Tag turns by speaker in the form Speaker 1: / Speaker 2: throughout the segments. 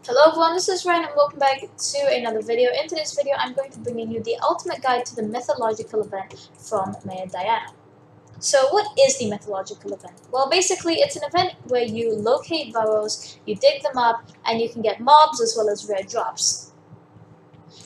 Speaker 1: Hello everyone, this is Ryan and welcome back to another video. In today's video, I'm going to bring you the ultimate guide to the mythological event from Maya Diana. So what is the mythological event? Well, basically it's an event where you locate burrows, you dig them up, and you can get mobs as well as rare drops.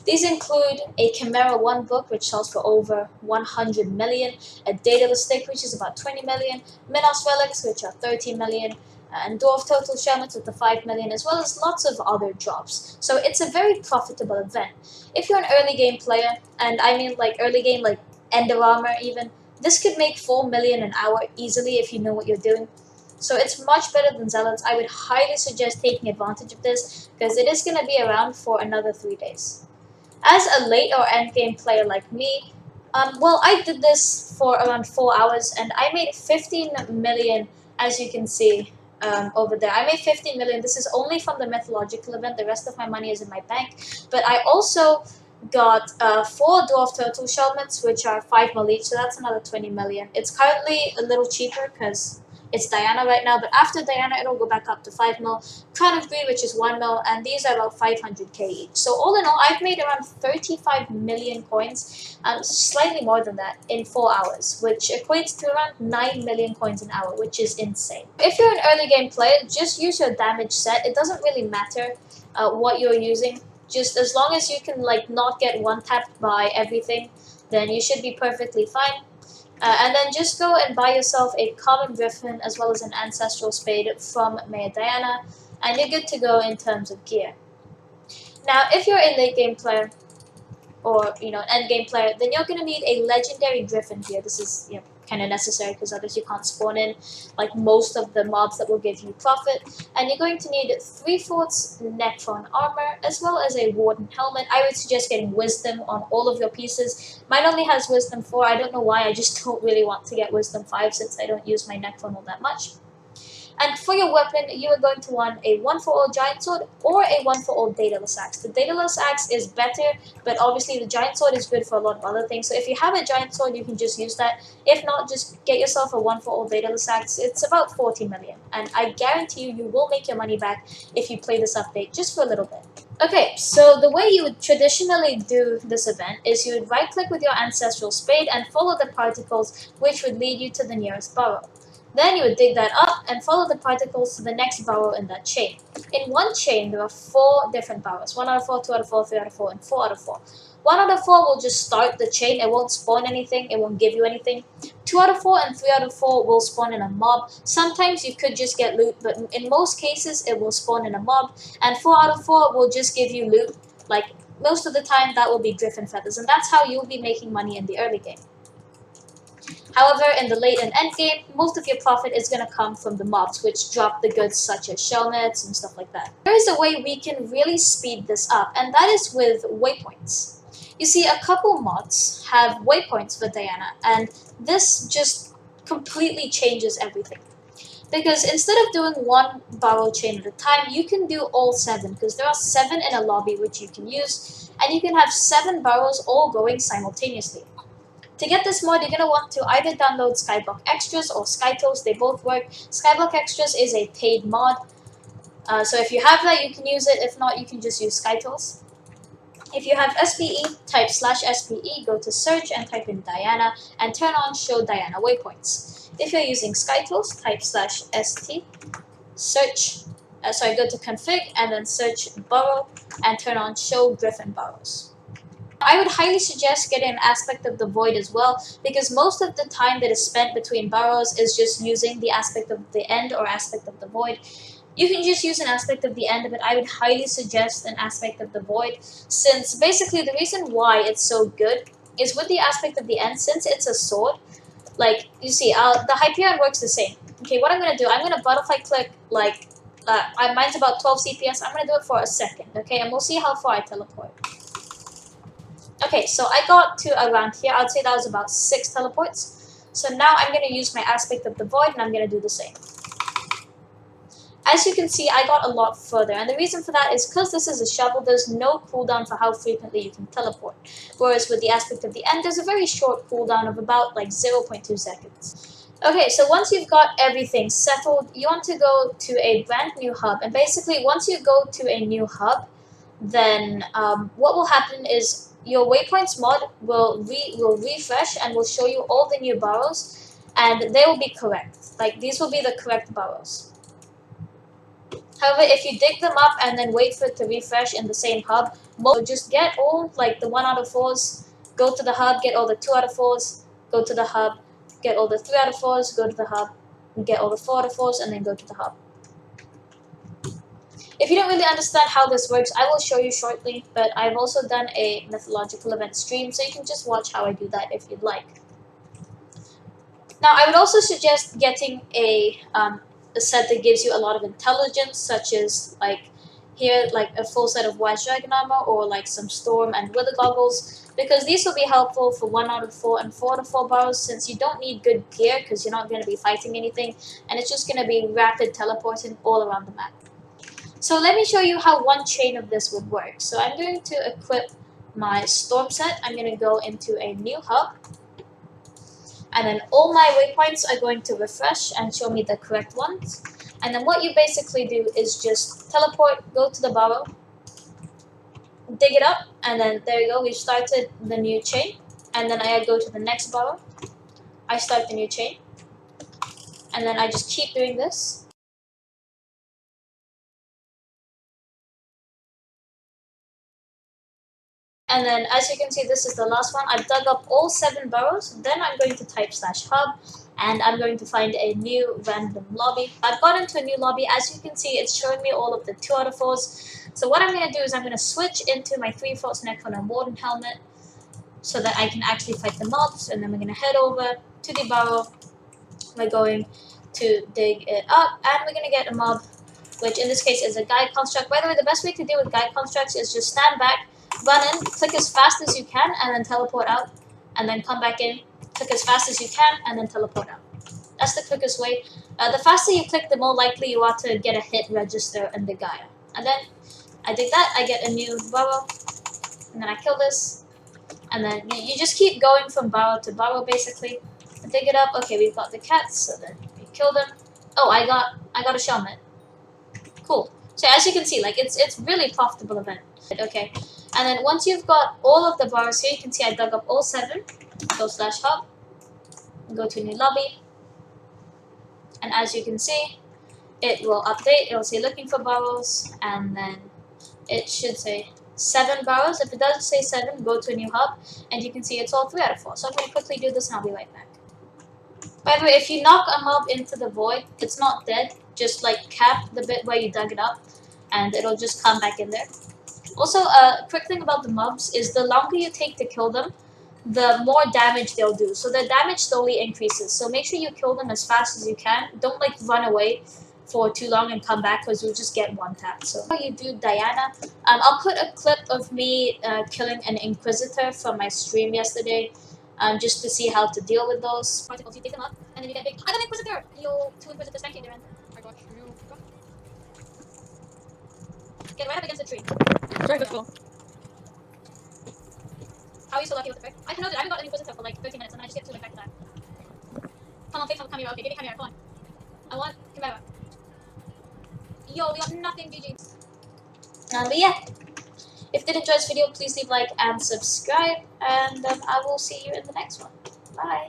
Speaker 1: These include a Chimera 1 book, which sells for over 100 million, a Daedalus stick, which is about 20 million, Minos relics, which are 30 million, and dwarf total shelmets with the 5 million, as well as lots of other drops. So it's a very profitable event. If you're an early game player, and I mean like early game, like Ender Armor even, this could make 4 million an hour easily if you know what you're doing. So it's much better than Zealots. I would highly suggest taking advantage of this, because it is going to be around for another 3 days. As a late or end game player like me, well, I did this for around 4 hours, and I made 15 million, as you can see. Over there, I made 15 million. This is only from the mythological event. The rest of my money is in my bank. But I also got 4 dwarf turtle shelmets, which are 5 mil each, so that's another 20 million. It's currently a little cheaper because it's Diana right now, but after Diana it'll go back up to 5 mil. Crown of Greed, which is 1 mil, and these are about 500k each. So all in all, I've made around 35 million coins, slightly more than that, in 4 hours, which equates to around 9 million coins an hour, which is insane. If you're an early game player, just use your damage set. It doesn't really matter what you're using. Just as long as you can not get one-tapped by everything, then you should be perfectly fine. And then just go and buy yourself a common griffin as well as an ancestral spade from Maya Diana, and you're good to go in terms of gear. Now, if you're a late game player, or an end game player, then you're going to need a legendary griffin here. This is kind of necessary because others you can't spawn in like most of the mobs that will give you profit. And you're going to need 3/4 Necron armor as well as a warden helmet. I would suggest getting wisdom on all of your pieces. Mine only has wisdom 4. I don't know why. I just don't really want to get wisdom 5 since I don't use my Necron all that much. And for your weapon, you are going to want a 1-for-all giant sword or a 1-for-all Daedalus axe. The Daedalus axe is better, but obviously the giant sword is good for a lot of other things. So if you have a giant sword, you can just use that. If not, just get yourself a 1-for-all Daedalus axe. It's about 40 million, and I guarantee you will make your money back if you play this update just for a little bit. Okay, so the way you would traditionally do this event is you would right-click with your ancestral spade and follow the particles, which would lead you to the nearest burrow. Then you would dig that up and follow the particles to the next burrow in that chain. In one chain, there are 4 different burrows. 1 out of 4, 2 out of 4, 3 out of 4, and 4 out of 4. 1 out of 4 will just start the chain. It won't spawn anything. It won't give you anything. 2 out of 4 and 3 out of 4 will spawn in a mob. Sometimes you could just get loot, but in most cases, it will spawn in a mob. And 4 out of 4 will just give you loot. Like, most of the time, that will be griffin feathers. And that's how you'll be making money in the early game. However, in the late and end game, most of your profit is going to come from the mobs, which drop the goods such as shelmets and stuff like that. There is a way we can really speed this up, and that is with waypoints. You see, a couple mods have waypoints for Diana, and this just completely changes everything. Because instead of doing 1 burrow chain at a time, you can do all 7, because there are 7 in a lobby which you can use, and you can have 7 burrows all going simultaneously. To get this mod, you're going to want to either download Skyblock Extras or Skytools. They both work. Skyblock Extras is a paid mod, so if you have that, you can use it. If not, you can just use Skytools. If you have SPE, type /SPE, go to search and type in Diana, and turn on Show Diana Waypoints. If you're using Skytools, type /ST, search, go to config, and then search burrow, and turn on Show Griffin Burrows. I would highly suggest getting an aspect of the void as well, because most of the time that is spent between burrows is just using the aspect of the end or aspect of the void. You can just use an aspect of the end, but I would highly suggest an aspect of the void, since basically the reason why it's so good is with the aspect of the end, since it's a sword, like you see, the Hyperion works the same. Okay, what I'm going to do, I'm going to butterfly click, mine's about 12 CPS, I'm going to do it for a second, okay, and we'll see how far I teleport. Okay, so I got to around here. I'd say that was about 6 teleports. So now I'm going to use my aspect of the void, and I'm going to do the same. As you can see, I got a lot further, and the reason for that is because this is a shovel, there's no cooldown for how frequently you can teleport. Whereas with the aspect of the end, there's a very short cooldown of about 0.2 seconds. Okay, so once you've got everything settled, you want to go to a brand new hub. And basically, once you go to a new hub, then what will happen is your waypoints mod will refresh and will show you all the new burrows, and they will be correct. Like, these will be the correct burrows. However, if you dig them up and then wait for it to refresh in the same hub, just get all like the 1 out of 4s, go to the hub, get all the 2 out of 4s, go to the hub, get all the 3 out of 4s, go to the hub, get all the 4 out of 4s, and then go to the hub. If you don't really understand how this works, I will show you shortly, but I've also done a mythological event stream, so you can just watch how I do that if you'd like. Now, I would also suggest getting a set that gives you a lot of intelligence, such as like here, like a full set of wise dragon armor, or like some storm and wither goggles, because these will be helpful for 1 out of 4 and 4 out of 4 burrows, since you don't need good gear because you're not going to be fighting anything, and it's just going to be rapid teleporting all around the map. So let me show you how one chain of this would work. So I'm going to equip my storm set. I'm going to go into a new hub, and then all my waypoints are going to refresh and show me the correct ones. And then what you basically do is just teleport, go to the burrow, dig it up, and then there you go, we've started the new chain. And then I go to the next burrow, I start the new chain, and then I just keep doing this. And then as you can see, this is the last one. I've dug up all 7 burrows. Then I'm going to type /hub, and I'm going to find a new random lobby. I've got into a new lobby. As you can see, it's showing me all of the 2 out of 4s. So what I'm going to do is I'm going to switch into my 3/4 Necron and Warden helmet so that I can actually fight the mobs. And then we're going to head over to the burrow. We're going to dig it up, and we're going to get a mob, which in this case is a guide construct. By the way, the best way to deal with guide constructs is just stand back, run in, click as fast as you can, and then teleport out, and then come back in, click as fast as you can, and then teleport out. That's the quickest way. The faster you click, the more likely you are to get a hit register in the Gaia. And then I dig that, I get a new burrow, and then I kill this, and then you just keep going from burrow to burrow basically. I dig it up. Okay, we've got the cats, so then we kill them. Oh, I got a shellmet. Cool. So as you can see, like it's really profitable event. Okay, and then once you've got all of the burrows here, you can see I dug up all 7. Go /hub, go to new lobby, and as you can see, it will update. It will say looking for burrows, and then it should say 7 burrows. If it doesn't say 7, go to a new hub, and you can see it's all 3 out of 4. So I'm going to quickly do this, and I'll be right back. By the way, if you knock a mob into the void, it's not dead. Just like cap the bit where you dug it up, and it'll just come back in there. Also, a quick thing about the mobs is the longer you take to kill them, the more damage they'll do. So their damage slowly increases. So make sure you kill them as fast as you can. Don't like run away for too long and come back, because you'll just get one tap. So how you do Diana. I'll put a clip of me killing an Inquisitor from my stream yesterday. Just to see how to deal with those particles. You take them up, and then you get big. I got an Inquisitor! Yo, 2 Inquisitors tanking there. I got you. Get right up against the tree.
Speaker 2: Very difficult.
Speaker 1: How are you so lucky with the pick? I know that I haven't got an Inquisitor for like 13 minutes, and then I just get 2 like back to back. Come on, faithful Chimera. Okay, give me Chimera, come on. I want Chimera. Yo, we got nothing, GG. But yeah. If you did enjoy this video, please leave a like and subscribe, and I will see you in the next one. Bye.